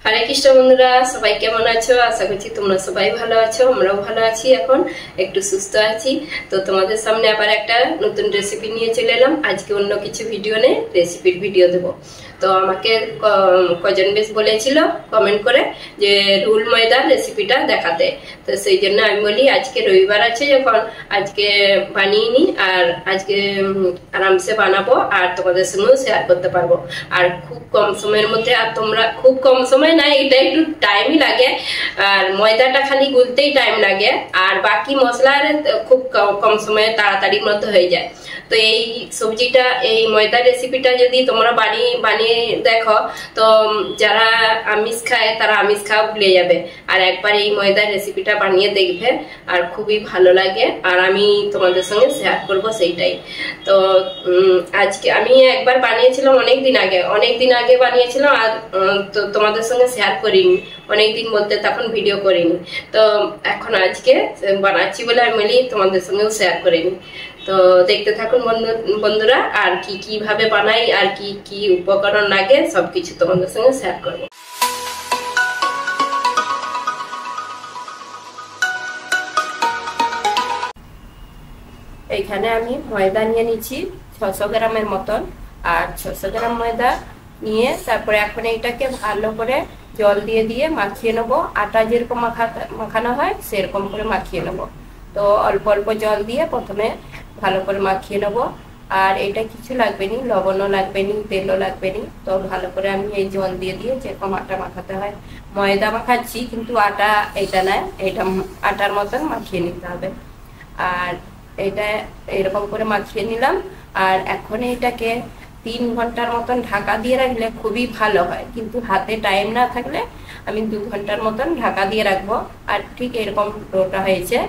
হরে কৃষ্ণ বন্ধুরা, সবাই কেমন আছো? আশা করছি তোমরা সবাই ভালো আছো। আমরাও ভালো আছি, এখন একটু সুস্থ আছি। তো তোমাদের সামনে আবার একটা নতুন রেসিপি নিয়ে চলে এলাম। আজকে অন্য কিছু ভিডিও নেই, রেসিপির ভিডিও দেবো। তো আমাকে কজন বেশ বলেছিল কমেন্ট করে যে রুল ময়দার রেসিপিটা দেখাতে। তো সেই জন্য আমি বলি আজকে রবিবার আছে যখন, আজকে বানিয়ে নিই, আর আজকে আরামসে বানাবো আর তোমাদের সঙ্গেও শেয়ার করতে পারবো। আর খুব কম সময়ের মধ্যে, আর তোমরা খুব কম সময় না, এটা একটু টাইমই লাগে। আর ময়দাটা খালি গুলতেই টাইম লাগে, আর বাকি মশলার খুব কম সময়ে তাড়াতাড়ির মধ্যে হয়ে যায়। তো এই সবজিটা, এই ময়দার রেসিপিটা যদি তোমরা বানিয়ে দেখো, তো যারা আমিষ খায় তারা আমিষ খাওয়া ভুলে যাবে। আর একবার এই ময়দার রেসিপিটা বানিয়ে দেখবে, আর খুবই ভালো লাগে। আর আমি তোমাদের সঙ্গে শেয়ার করব সেইটাই। তো আজকে আমি একবার বানিয়েছিলাম অনেক দিন আগে বানিয়েছিলাম, আর তো তোমাদের সঙ্গে শেয়ার করিনি অনেকদিন বলতে, তখন ভিডিও করিনি। তো এখন আজকে বানাচ্ছি বলে আমি বলি তোমাদের সঙ্গেও শেয়ার করিনি। তো দেখতে থাকুন বন্ধুরা, আর কিভাবে বানাই আর কি উপকরণ লাগে সবকিছু তোমাদের সঙ্গে শেয়ার করবো। এইখানে আমি ময়দা নিয়ে নিচ্ছি 600 গ্রামের মতন। আর 600 গ্রাম ময়দা নিয়ে তারপরে এখন এইটাকে ভালো করে জল দিয়ে মাখিয়ে নেবো। আটা যেরকম মাখানো হয় সেরকম করে মাখিয়ে নেবো। তো অল্প অল্প জল দিয়ে প্রথমে ভালো করে মাখিয়ে নেবো। আর এটা কিছু লাগবে নি, লবণও লাগবে নি, তেলও লাগবে নি। তো ভালো করে আমি এই জল দিয়ে যেরকম আটা মাখাতে হয়, ময়দা মাখাচ্ছি কিন্তু আটা এটা নয়, এটা আটার মতন মাখিয়ে নিতে হবে। আর এটা এরকম করে মাখিয়ে নিলাম। আর এখন এটাকে 3 ঘন্টার মতন ঢাকা দিয়ে রাখলে খুবই ভালো হয়, কিন্তু হাতে টাইম না থাকলে আমি 2 ঘন্টার মতন ঢাকা দিয়ে রাখবো। আর ঠিক এরকম ডোটা হয়েছে।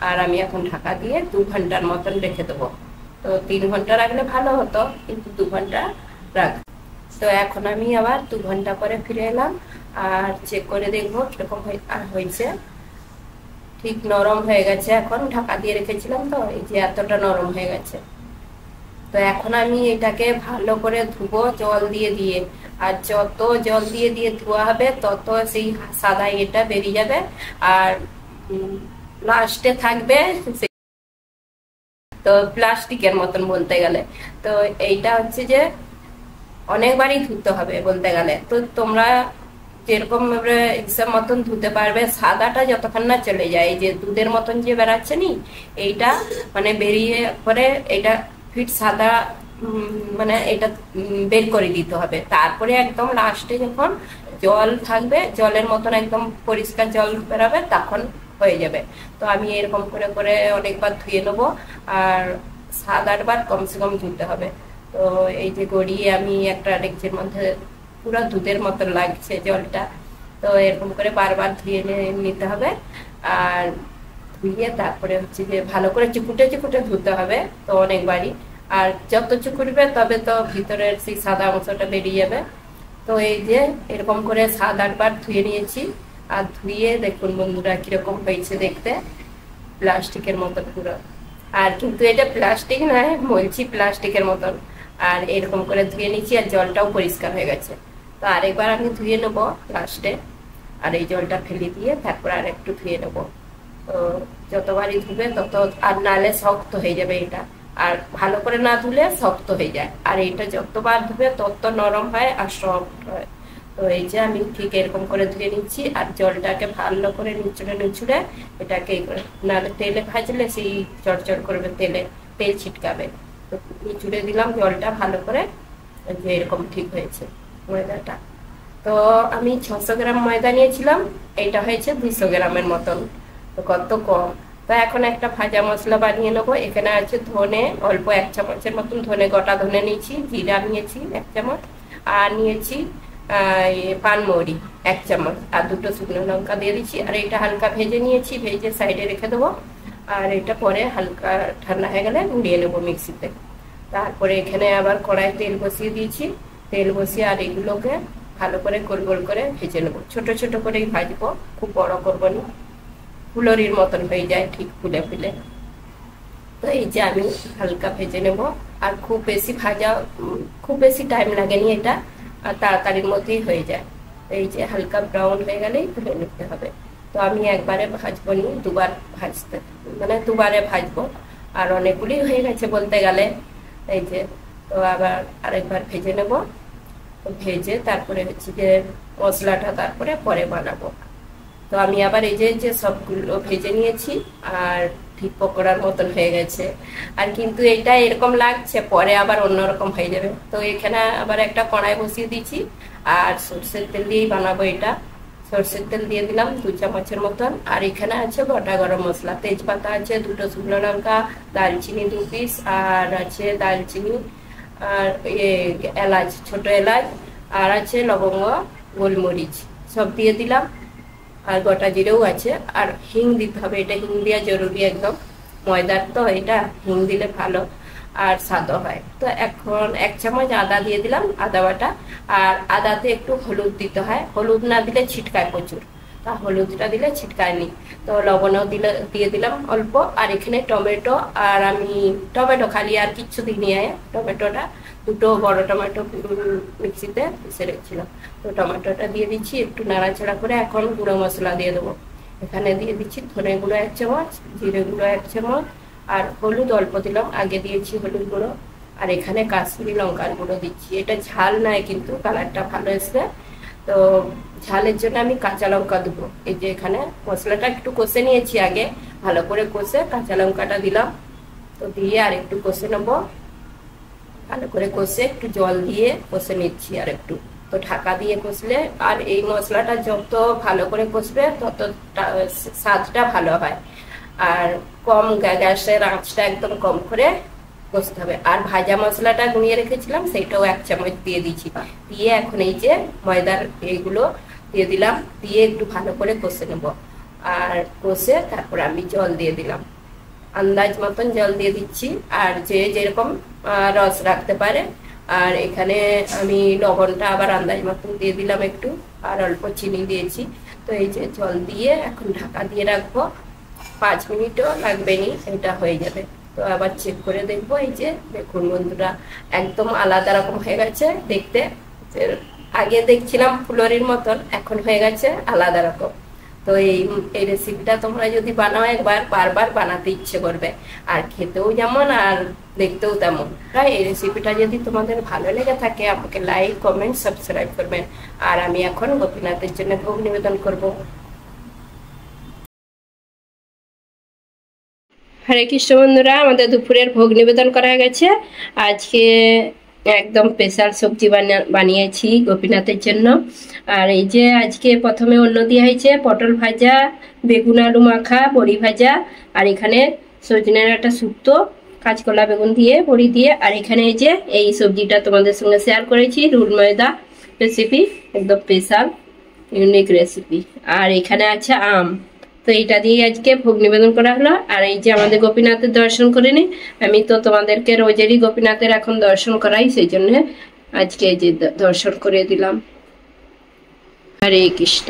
আর আমি এখন ঢাকা দিয়ে 2 ঘন্টার মতন রেখে দেবো। তো 3 ঘন্টা রাখলে ভালো হতো, কিন্তু 2 ঘন্টা রাখ। তো এখন আমি আবার 2 ঘন্টা পরে ফিরে এলাম, আর চেক করে দেখবো কিরকম হয়েছে। ঠিক নরম হয়ে গেছে, এখন ঢাকা দিয়ে রেখেছিলাম তো এই যে এতটা নরম হয়ে গেছে। তো এখন আমি এটাকে ভালো করে ধুবো জল দিয়ে। আর যত জল দিয়ে ধোয়া হবে তত সেই সাদা এটা বেরিয়ে যাবে। আর লাস্টে থাকবে তো প্লাস্টিকের মতন বলতে গেলে। তো এইটা হচ্ছে যে অনেকবারই ধুতে হবে বলতে গেলে। তো তোমরা যেরকম হিসাব মতন ধুতে পারবে, সাদাটা যতক্ষণ না চলে যায়, এই যে দুধের মতন যে বেড়াচ্ছে নি, এইটা মানে বেরিয়ে পরে এটা ফিট সাদা মানে এটা বের করে দিতে হবে। তারপরে একদম লাস্টে যখন জল থাকবে, জলের মতন একদম পরিষ্কার জল বেরাবে, তখন হয়ে যাবে। তো আমি এরকম করে করে অনেকবার ধুয়ে নেবো। আর 7-8 বার কমসে কম ধুতে হবে। তো এই যে গড়িয়ে আমি একটা ডেকচির মধ্যে পুরো দুধের মতন লাগছে জলটা। তো এরকম করে বারবার ধুয়ে নিতে হবে। আর ধুয়ে তারপরে হচ্ছে যে ভালো করে চুকুটে ধুতে হবে, তো অনেকবারই। আর যত চুকুটবে তবে তো ভিতরের সেই সাদা অংশটা বেরিয়ে যাবে। তো এই যে এরকম করে 7-8 বার ধুয়ে নিয়েছি। আর ধুয়ে দেখুন বন্ধুরা কিরকম হয়েছে দেখতে, প্লাস্টিকের মতন পুরো। আর কিন্তু এটা প্লাস্টিক নয়, বলছি প্লাস্টিকের মতন। আর এরকম করে ধুয়ে নিচ্ছি, আর জলটাও পরিষ্কার হয়ে গেছে। তো আরেকবার আমি ধুয়ে নেবো লাস্টে। আর এই জলটা ফেলে দিয়ে তারপর আর একটু ধুয়ে নেবো। তো যতবারই ধুবে তত, আর নালে শক্ত হয়ে যাবে এটা। আর ভালো করে না ধুলে শক্ত হয়ে যায়। আর এটা যতবার ধুবে তত নরম হয় আর সফট হয়। তো এই যে আমি ঠিক এরকম করে ধুয়ে নিচ্ছি। আর জলটাকে ভালো করে নিচুড়ে এটাকে নালে তেলে ভাজলে সেই চড়চড় করবে, তেল ছিটকাবে। তো নিচুড়ে দিলাম জলটা ভালো করে, যে এরকম ঠিক হয়েছে ময়দাটা। তো আমি 600 গ্রাম ময়দা নিয়েছিলাম, এটা হয়েছে 200 গ্রামের মতন। তো কত কম। তো এখন একটা ভাজা মশলা বানিয়ে নেবো। এখানে আছে ধনে, অল্প 1 চামচের মতন ধনে, গোটা ধনে নিয়েছি, জিরা নিয়েছি 1 চামচ, আর নিয়েছি পানমৌরি 1 চামচ, আর 2টো শুকনো লঙ্কা দিয়ে দিচ্ছি। আর এটা হালকা ভেজে নিয়েছি, ভেজে সাইডে রেখে দেবো। আর এটা পরে হালকা ঠান্ডা হয়ে গেলে গুঁড়িয়ে নেবো মিক্সিতে। তারপরে এখানে আবার কড়াই তেল বসিয়ে দিয়েছি। তেল বসিয়ে আর এগুলোকে ভালো করে গোল গোল করে ভেজে নেবো। ছোট ছোট করেই ভাজবো, খুব বড় করবো না, ফুলরির মতন হয়ে যায় ঠিক ফুলে ফুলে। তো এই যে আমি হালকা ভেজে নেব। আর খুব বেশি টাইম লাগেনি এটা, আর তাড়াতাড়ির মধ্যেই হয়ে যায়। এই যে হালকা ব্রাউন হয়ে গেলেই তুলে নিতে হবে। তো আমি একবারে ভাজবো নি, দুবার ভাজতে মানে দুবারে ভাজবো। আর অনেকগুলি হয়ে গেছে বলতে গেলে। এই যে তো আবার আরেকবার ভেজে নেব। তো ভেজে তারপরে হচ্ছে যে মশলাটা তারপরে পরে বানাবো। তো আমি আবার এই যে সবগুলো ভেজে নিয়েছি আর ঠিক পকোড়ার মতন হয়ে গেছে। আর কিন্তু এটা এরকম লাগছে, পরে আবার অন্যরকম হয়ে যাবে। তো এখানে আবার একটা কড়াই বসিয়ে দিচ্ছি আর সরষের তেল দিয়েই বানাবো এটা। সরষের তেল দিয়ে দিলাম 2 চামচের মতন। আর এখানে আছে গোটা গরম মশলা, তেজপাতা আছে 2টো শুকনো লঙ্কা, দারচিনি 2 পিস, আর আছে দারচিনি আর এলাচ, ছোট এলাচ, আর আছে লবঙ্গ, গোলমরিচ সব দিয়ে দিলাম। আর গোটা জিরেও আছে। আর হিং দিতে হবে, এটা হিং দেওয়া জরুরি একদম, ময়দার তো এটা হিং দিলে ভালো আর স্বাদও হয়। তো এখন 1 চামচ আদা দিয়ে দিলাম, আদা বাটা। আর আদাতে একটু হলুদ দিতে হয়, হলুদ না দিলে ছিটকায় প্রচুর, তা হলুদটা দিলে ছিটকায়নি। তো লবণও দিয়ে দিলাম অল্প। আর এখানে টমেটো, আর আমি টমেটো খালি আর কিচ্ছু দিইনি, টমেটোটা 2টো বড় টমেটো মিক্সিতে পিষে রেখেছিলাম। তো টমেটোটা দিয়ে দিচ্ছি, একটু নাড়াচাড়া করে এখন গুঁড়ো মশলা দিয়ে দেবো। এখানে দিয়ে দিচ্ছি ধনে গুঁড়ো 1 চামচ, জিরে গুঁড়ো 1 চামচ, আর হলুদ অল্প দিলাম, আগে দিয়েছি হলুদ গুঁড়ো। আর এখানে কাশ্মীরি লঙ্কার গুঁড়ো দিচ্ছি, এটা ঝাল নয় কিন্তু কালারটা ভালো এসছে। তো ঝালের জন্য আমি কাঁচা লঙ্কা দেবো। এই যে এখানে মশলাটা একটু কষে নিয়েছি আগে, ভালো করে কষে কাঁচা লঙ্কাটা দিলাম। তো দিয়ে আর একটু কষে নেবো, ভালো করে কষে একটু জল দিয়ে কষে নিচ্ছি আর একটু। তো ঢাকা দিয়ে কষলে, আর এই মশলাটা যত ভালো করে কষবে তত স্বাদটা ভালো হয়। আর কম গ্যাসের আঁচটা একদম কম করে কষতে হবে। আর ভাজা মশলাটা গুঁড়িয়ে রেখেছিলাম সেইটাও 1 চামচ দিয়ে দিচ্ছি। দিয়ে এখন এই যে ময়দার এইগুলো দিয়ে দিলাম, দিয়ে একটু ভালো করে কষে নেব। আর কষে তারপর আমি জল দিয়ে দিলাম, আন্দাজ মতন জল দিয়ে দিচ্ছি। আর যে যেরকম রস রাখতে পারে। আর এখানে আমি লবণটা আবার আন্দাজ মতন দিয়ে দিলাম একটু, আর অল্প চিনি দিয়েছি। তো এই যে জল দিয়ে এখন ঢাকা দিয়ে রাখবো, 5 মিনিটও লাগবে নি, এটা হয়ে যাবে। তো আবার চেক করে দেখবো। এই যে দেখুন বন্ধুরা, একদম আলাদা রকম হয়ে গেছে দেখতে। আগে দেখছিলাম ফুলরির মতন, এখন হয়ে গেছে আলাদা রকম। তো এই রেসিপিটা তোমরা যদি বানাও একবার, বারবার বানাতে ইচ্ছে করবে। আর খেতেও যেমন আর দেখতেও তেমন। তাই এই রেসিপিটা যদি তোমাদের ভালো লেগে থাকে আমাকে লাইক, কমেন্ট, সাবস্ক্রাইব করবেন। আর আমি এখন গোপীনাথের জন্য ভোগ নিবেদন করব। হরে কৃষ্ণ বন্ধুরা, আমাদের দুপুরের ভোগ নিবেদন করা গেছে। আজকে একদম স্পেশাল সবজি বানিয়েছি গোপীনাথের জন্য। আর এই যে আজকে প্রথমে অন্ন দেওয়া হয়েছে পটল ভাজা, বেগুন আলু মাখা, বড়ি ভাজা, আর এখানে সজনের একটা শুক্তো, কাঁচকলা বেগুন দিয়ে বড়ি দিয়ে। আর এখানে এই যে এই সবজিটা তোমাদের সঙ্গে শেয়ার করেছি, রুল ময়দা রেসিপি, একদম স্পেশাল ইউনিক রেসিপি। আর এখানে আছে আম। তো এইটা দিয়ে আজকে ভোগ নিবেদন করা হলো। আর এই যে আমাদের গোপীনাথের দর্শন করে নি, আমি তো তোমাদেরকে রোজেরই গোপীনাথের এখন দর্শন করাই, সেই জন্য আজকে এই যে দর্শন করে দিলাম। হরে কৃষ্ণ।